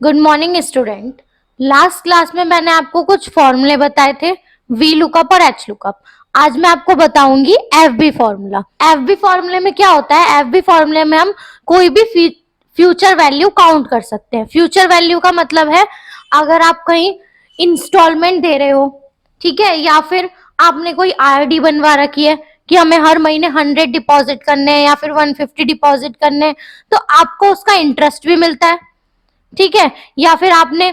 Good morning student. Last class में मैंने आपको कुछ फॉर्मूले बताए थे, वी लुकअप और एच लुकअप। आज मैं आपको बताऊंगी F B formula. F B फॉर्मूले में क्या होता है? एफ बी फॉर्मूले में हम कोई भी फ्यूचर वैल्यू काउंट कर सकते हैं। फ्यूचर वैल्यू का मतलब है अगर आप कहीं इंस्टॉलमेंट दे रहे हो, ठीक है, या फिर आपने कोई आरडी बनवा रखी है कि हमें हर महीने 100 डिपॉजिट करने हैं या फिर 150 डिपॉजिट करने हैं, तो आपको उसका इंटरेस्ट भी मिलता है, ठीक है। या फिर आपने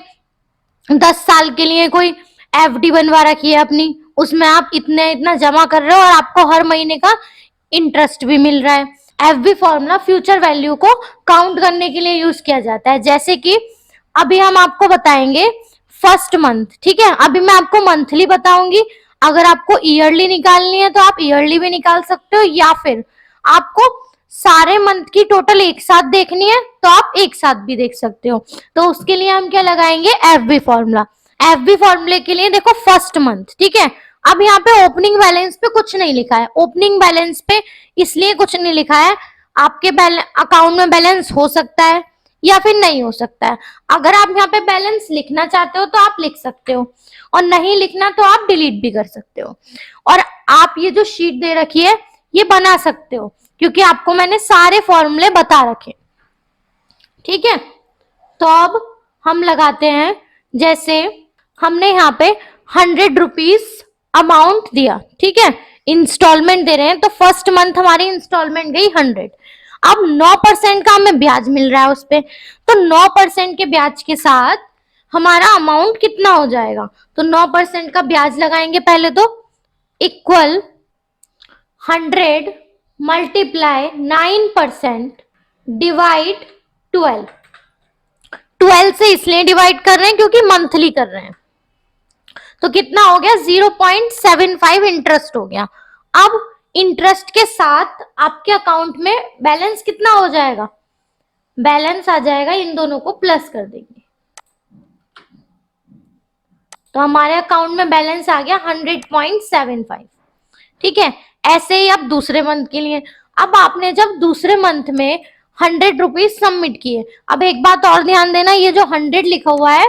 10 साल के लिए कोई एफडी बनवा रखी है अपनी, उसमें आप इतने इतना जमा कर रहे हो और आपको हर महीने का इंटरेस्ट भी मिल रहा है। एफबी फॉर्मूला फ्यूचर वैल्यू को काउंट करने के लिए यूज किया जाता है। जैसे कि अभी हम आपको बताएंगे फर्स्ट मंथ, ठीक है। अभी मैं आपको मंथली बताऊंगी, अगर आपको ईयरली निकालनी है तो आप ईयरली भी निकाल सकते हो, या फिर आपको सारे मंथ की टोटल एक साथ देखनी है तो आप एक साथ भी देख सकते हो। तो उसके लिए हम क्या लगाएंगे? FB formula. एफबी फॉर्मूले के लिए देखो फर्स्ट मंथ, ठीक है। अब यहाँ पे ओपनिंग बैलेंस पे कुछ नहीं लिखा है। ओपनिंग बैलेंस पे इसलिए कुछ नहीं लिखा है, आपके अकाउंट में बैलेंस हो सकता है या फिर नहीं हो सकता है। अगर आप यहाँ पे बैलेंस लिखना चाहते हो तो आप लिख सकते हो, और नहीं लिखना तो आप डिलीट भी कर सकते हो। और आप ये जो शीट दे रखी है ये बना सकते हो, क्योंकि आपको मैंने सारे फॉर्मूले बता रखे, ठीक है। तो अब हम लगाते हैं, जैसे हमने यहाँ पे 100 रुपीज अमाउंट दिया, ठीक है, इंस्टॉलमेंट दे रहे हैं, तो फर्स्ट मंथ हमारी इंस्टॉलमेंट गई 100। अब 9% का हमें ब्याज मिल रहा है उस पे, तो 9% के ब्याज के साथ हमारा अमाउंट कितना हो जाएगा? तो 9% का ब्याज लगाएंगे पहले, तो इक्वल 100 मल्टीप्लाई 9% डिवाइड 12। 12 से इसलिए डिवाइड कर रहे हैं क्योंकि मंथली कर रहे हैं। तो कितना हो गया? 0.75 इंटरेस्ट हो गया। अब इंटरेस्ट के साथ आपके अकाउंट में बैलेंस कितना हो जाएगा? बैलेंस आ जाएगा, इन दोनों को प्लस कर देंगे तो हमारे अकाउंट में बैलेंस आ गया 100.75, ठीक है। ऐसे ही अब दूसरे मंथ के लिए, अब आपने जब दूसरे मंथ में 100 रुपीज सबमिट किए, अब एक बात और ध्यान देना, ये जो 100 लिखा हुआ है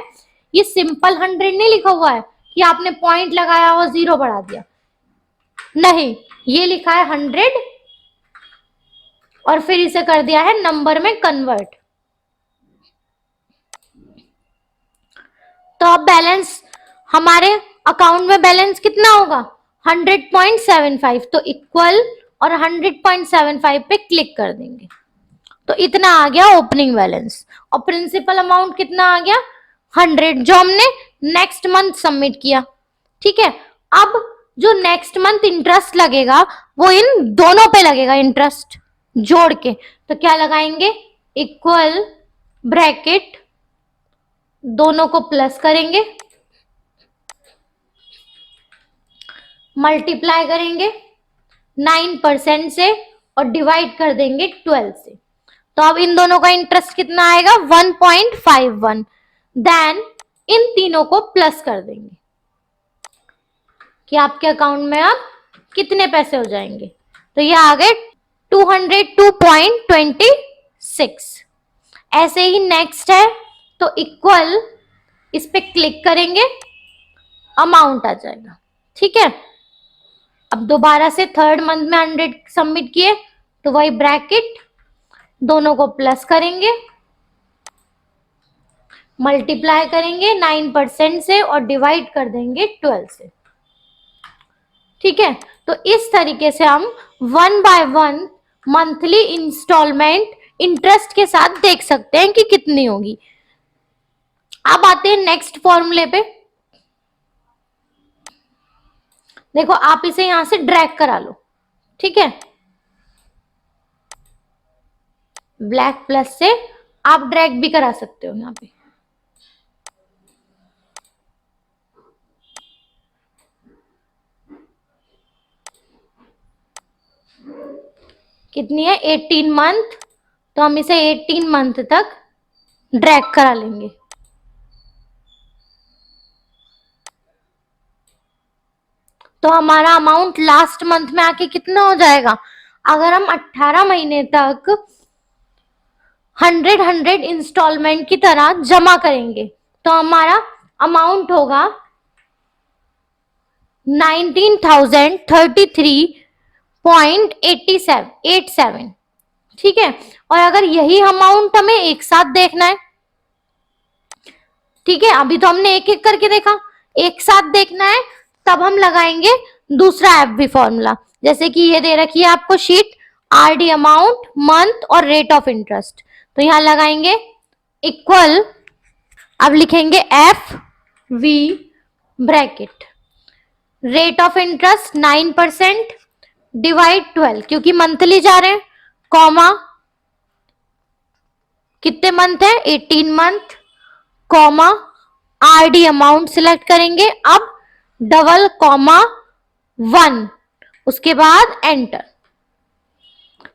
ये सिंपल 100 नहीं लिखा हुआ है कि आपने पॉइंट लगाया और जीरो बढ़ा दिया, नहीं, ये लिखा है 100 और फिर इसे कर दिया है नंबर में कन्वर्ट। तो अब बैलेंस हमारे अकाउंट में बैलेंस कितना होगा? 100.75, तो इक्वल और 100.75 पे क्लिक कर देंगे तो इतना आ गया ओपनिंग बैलेंस। और प्रिंसिपल अमाउंट कितना आ गया? 100, जो हमने नेक्स्ट मंथ सबमिट किया, ठीक है। अब जो नेक्स्ट मंथ इंटरेस्ट लगेगा वो इन दोनों पे लगेगा, इंटरेस्ट जोड़ के। तो क्या लगाएंगे? इक्वल ब्रैकेट, दोनों को प्लस करेंगे, मल्टीप्लाई करेंगे 9% से और डिवाइड कर देंगे 12 से। तो अब इन दोनों का इंटरेस्ट कितना आएगा? 1.51। देन इन तीनों को प्लस कर देंगे कि आपके अकाउंट में अब कितने पैसे हो जाएंगे। तो ये आ गए 202.26। ऐसे ही नेक्स्ट है, तो इक्वल, इस पे क्लिक करेंगे, अमाउंट आ जाएगा, ठीक है। अब दोबारा से थर्ड मंथ में 100 सबमिट किए तो वही ब्रैकेट, दोनों को प्लस करेंगे, मल्टीप्लाई करेंगे 9% से और डिवाइड कर देंगे 12 से, ठीक है। तो इस तरीके से हम 1 बाय 1 मंथली इंस्टॉलमेंट इंटरेस्ट के साथ देख सकते हैं कि कितनी होगी। अब आते हैं नेक्स्ट फॉर्मूले पे। देखो आप इसे यहां से ड्रैग करा लो, ठीक है, ब्लैक प्लस से आप ड्रैग भी करा सकते हो। यहाँ पे कितनी है? 18 मंथ, तो हम इसे 18 मंथ तक ड्रैग करा लेंगे। तो हमारा अमाउंट लास्ट मंथ में आके कितना हो जाएगा? अगर हम 18 महीने तक 100 इंस्टॉलमेंट की तरह जमा करेंगे तो हमारा अमाउंट होगा 19,033.87। ठीक है, और अगर यही अमाउंट हमें एक साथ देखना है, ठीक है, अभी तो हमने एक एक करके देखा, एक साथ देखना है तब हम लगाएंगे दूसरा एफबी फॉर्मूला। जैसे कि ये दे रखी है आपको शीट, आरडी अमाउंट, मंथ और रेट ऑफ इंटरेस्ट। तो यहां लगाएंगे इक्वल, अब लिखेंगे F V bracket, rate of interest 9% divide 12 क्योंकि मंथली जा रहे हैं, कॉमा कितने मंथ है 18 month, comma RD amount select करेंगे, अब डबल कॉमा 1, उसके बाद एंटर।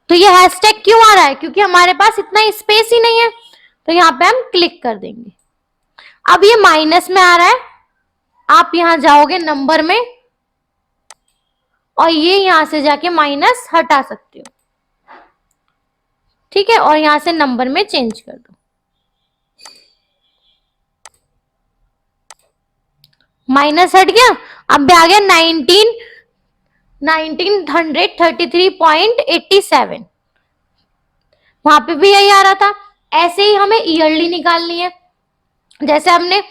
तो ये हैशटैग क्यों आ रहा है, क्योंकि हमारे पास इतना स्पेस ही नहीं है, तो यहां पे हम क्लिक कर देंगे। अब ये माइनस में आ रहा है, आप यहां जाओगे नंबर में और ये यहां से जाके माइनस हटा सकते हो, ठीक है, और यहां से नंबर में चेंज कर दो। माइनस हट गया, अब आ गया 1933.87, वहां पे भी यही आ रहा था। ऐसे ही हमें ईयरली निकालनी है, जैसे हमने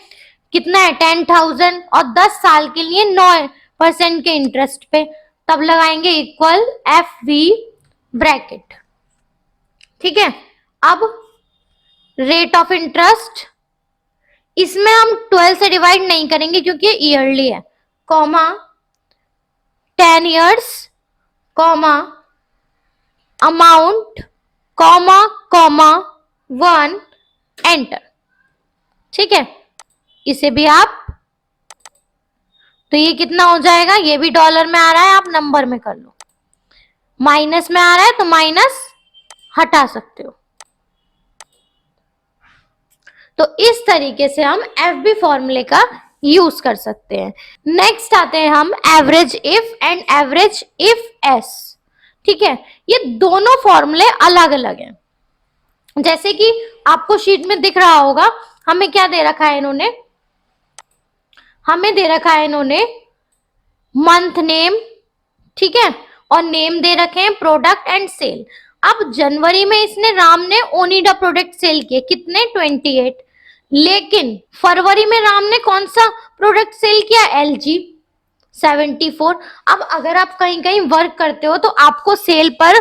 कितना है 10,000 और 10 साल के लिए 9% के इंटरेस्ट पे, तब लगाएंगे इक्वल एफ वी ब्रैकेट। ठीक है, अब रेट ऑफ इंटरेस्ट, इसमें हम 12 से डिवाइड नहीं करेंगे क्योंकि ये ईयरली है, comma 10 years, comma amount, comma comma 1 enter. ठीक है, इसे भी आप, तो ये कितना हो जाएगा, ये भी डॉलर में आ रहा है, आप नंबर में कर लो। माइनस में आ रहा है तो माइनस हटा सकते हो। तो इस तरीके से हम एफबी फॉर्मूले का यूज कर सकते हैं। नेक्स्ट आते हैं हम average if and average if S. ठीक है, ये दोनों फॉर्मूले अलग अलग हैं। जैसे कि आपको शीट में दिख रहा होगा, हमें क्या दे रखा है इन्होंने, हमें दे रखा है इन्होंने मंथ नेम, ठीक है, और नेम दे रखे हैं प्रोडक्ट एंड सेल। अब जनवरी में इसने राम ने ओनिडा प्रोडक्ट सेल किए, कितने 28, लेकिन फरवरी में राम ने कौन सा प्रोडक्ट सेल किया, एलजी 74। अब अगर आप कहीं कहीं वर्क करते हो तो आपको सेल पर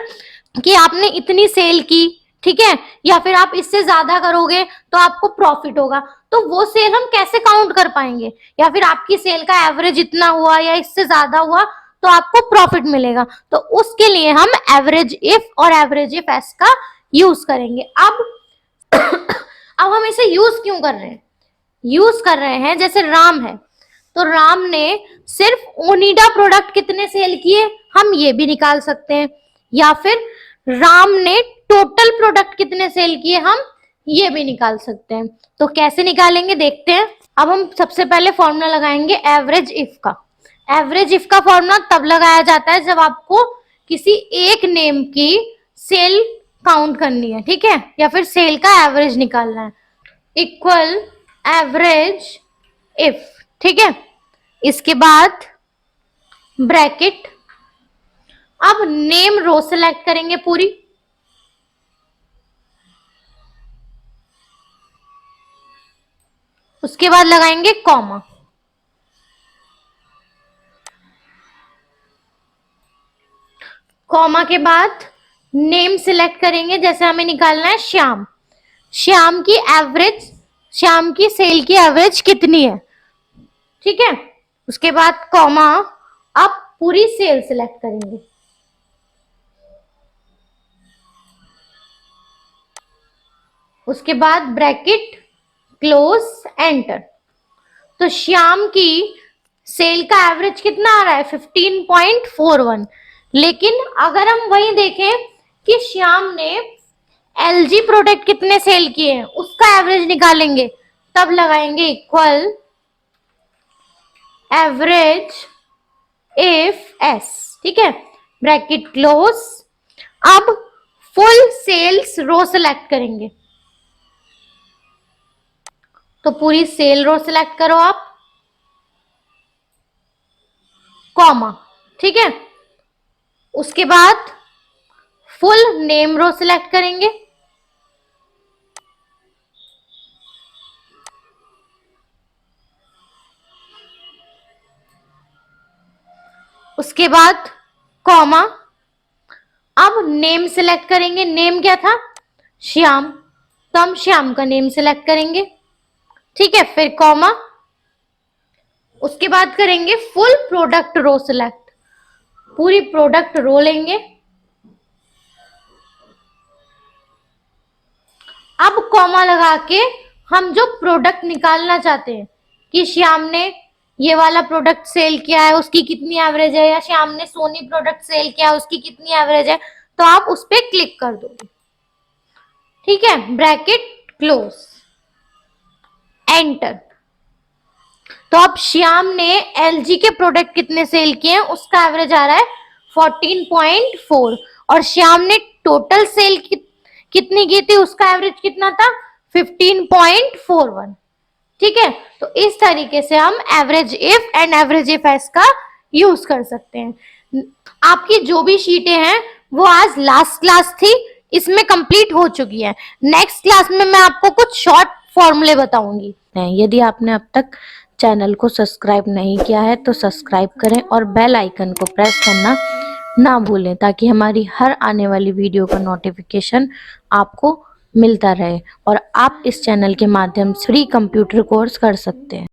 कि आपने इतनी सेल की, ठीक है, या फिर आप इससे ज्यादा करोगे तो आपको प्रॉफिट होगा, तो वो सेल हम कैसे काउंट कर पाएंगे, या फिर आपकी सेल का एवरेज इतना हुआ या इससे ज्यादा हुआ तो आपको प्रॉफिट मिलेगा। तो उसके लिए हम एवरेज इफ और एवरेज इफ एस का यूज करेंगे। अब अब हम इसे यूज क्यों कर रहे हैं, यूज कर रहे हैं जैसे राम है, तो राम ने सिर्फ ओनिडा प्रोडक्ट कितने सेल किए हम ये भी निकाल सकते हैं, या फिर राम ने टोटल प्रोडक्ट कितने सेल किए हम ये भी निकाल सकते हैं। तो कैसे निकालेंगे देखते हैं। अब हम सबसे पहले फॉर्मूला लगाएंगे एवरेज इफ का। एवरेज इफ का फॉर्मूला तब लगाया जाता है जब आपको किसी एक नेम की सेल काउंट करनी है, ठीक है, या फिर सेल का एवरेज निकालना है, इक्वल एवरेज इफ। ठीक है, इसके बाद ब्रैकेट, अब नेम रो सेलेक्ट करेंगे पूरी, उसके बाद लगाएंगे कॉमा, कॉमा के बाद नेम सिलेक्ट करेंगे, जैसे हमें निकालना है श्याम, श्याम की एवरेज, श्याम की सेल की एवरेज कितनी है, ठीक है, उसके बाद कॉमा, अब पूरी सेल सिलेक्ट करेंगे, उसके बाद ब्रैकेट क्लोज एंटर। तो श्याम की सेल का एवरेज कितना आ रहा है 15.41, लेकिन अगर हम वही देखें कि श्याम ने एलजी प्रोडक्ट कितने सेल किए हैं उसका एवरेज निकालेंगे, तब लगाएंगे इक्वल एवरेज इफ एस। ठीक है, ब्रैकेट क्लोज। अब फुल सेल्स रो सिलेक्ट करेंगे, तो पूरी सेल रो सिलेक्ट करो आप, कॉमा, ठीक है। उसके बाद फुल नेम रो सिलेक्ट करेंगे, उसके बाद कॉमा, अब नेम सिलेक्ट करेंगे, नेम क्या था, श्याम, तो हम श्याम का नेम सिलेक्ट करेंगे, ठीक है, फिर कॉमा, उसके बाद करेंगे फुल प्रोडक्ट रो सिलेक्ट, पूरी प्रोडक्ट रो लेंगे। अब कॉमा लगा के हम जो प्रोडक्ट निकालना चाहते हैं कि श्याम ने ये वाला प्रोडक्ट सेल किया है, उसकी कितनी एवरेज है, या श्याम ने सोनी प्रोडक्ट सेल किया है, उसकी कितनी एवरेज है, तो आप उस पर क्लिक कर दोगे, ठीक है, ब्रैकेट क्लोज, एंटर। तो अब श्याम ने एलजी के प्रोडक्ट कितने सेल किए हैं, उसका एवरेज आ रहा है 14.4, और श्याम ने टोटल सेल कितनी की थी, उसका एवरेज कितना था, 15.41, ठीक है। तो इस तरीके से हम average if and average if S का यूज कर सकते हैं। आपकी जो भी शीटें हैं वो आज लास्ट क्लास थी, इसमें कंप्लीट हो चुकी है। नेक्स्ट क्लास में मैं आपको कुछ शॉर्ट फॉर्मूले बताऊंगी। यदि आपने अब तक चैनल को सब्सक्राइब नहीं किया है तो सब्सक्राइब करें और बेल आइकन को प्रेस करना ना भूलें, ताकि हमारी हर आने वाली वीडियो का नोटिफिकेशन आपको मिलता रहे और आप इस चैनल के माध्यम से फ्री कंप्यूटर कोर्स कर सकते हैं।